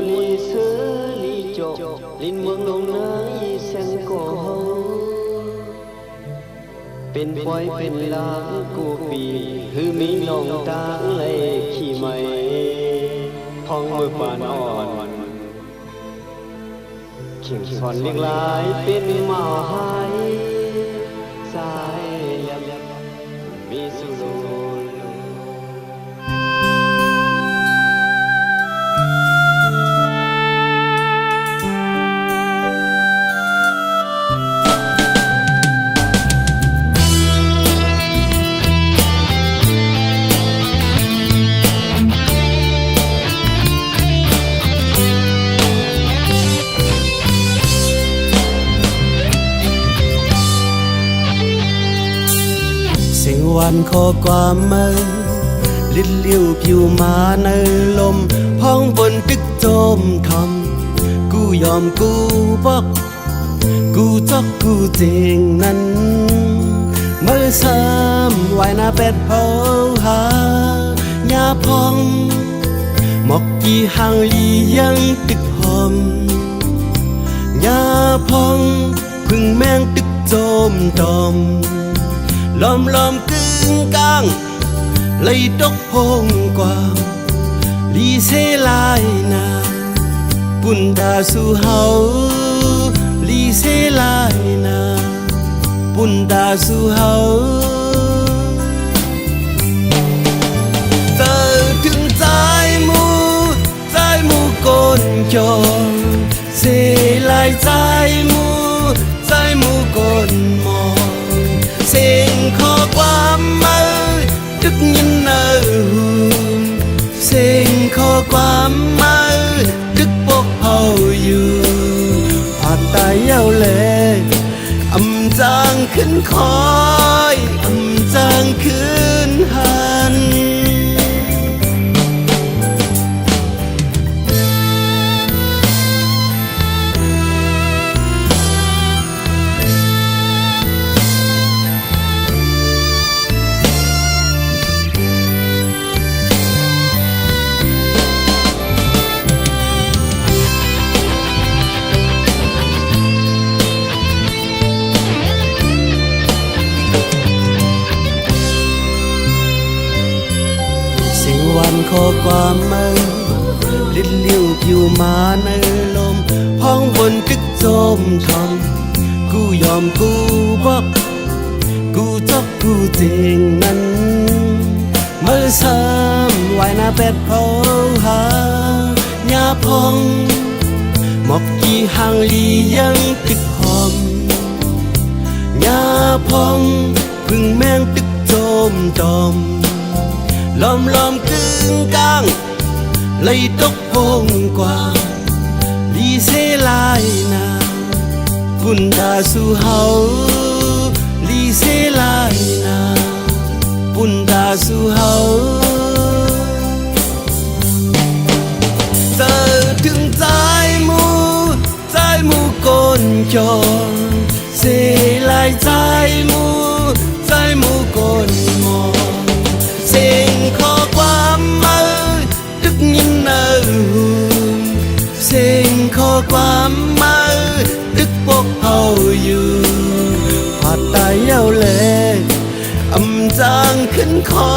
lì sơ lì chọc linh mương lông nấy sen cổ hâuเป็นปอยเป็นลางกูปีคือมีน้องตาเลยขี้ไม่ห้องมือปานอ่อนเขียงสอนเลี้ยงลายเป็นหมาหายสายยับมีสุรุนวันขอความมือลิ้นเลี้ยวผิวมาในลมห้องบนตึกโจมทำกูยอมกูบอกกูจอกกูจริงนั้นเมื่อซ้ำไว้หน้าเป็ดเผาหายาพองหมอกกี่ห่างลียังตึกหอมยาพองพึ่งแมงตึกโจมตอมล้อมกึ่งกลางเลยตกพงกว่าลีเซลายนาปุ่นดาสู่เฮาลีเซลายนาปุ่นดาสู่เฮาเจอถึงใจมูกนจองเซลายใจมูกนมองเสียงขอความมาดึกยินเนอเสียงขอความมาดึกพวกเขาอยู่ผาดตายเย้าเล่อำจางขึ้นคอยอำจางขึ้นหันวันขอความมือลิ้นเลี้ยวผิวมาในลมห้องบนตึกโจมทำกูยอมกูบอกกูจอกกูจริงนั้นเมื่อซ้ำไว้หน้าเป็ดเผาหายาพองหมอกกี่ห่างลียังตึกหอมยาพองพึ่งแมงตึกโจมตอมล้อมกึ่งกลางเลยตกพงกว่าลีเซลายนาปุ่นดาสู่เฮาลีเซลายนาปุ่นดาสู่เฮาเจอถึงใจมูกนจองเซลายใจมูกนมองเสียงขอความมาดึกยินเนอเสียงขอความมาดึกพวกเขาอยู่ผาดตายเย้าเล่อำจางขึ้นคอ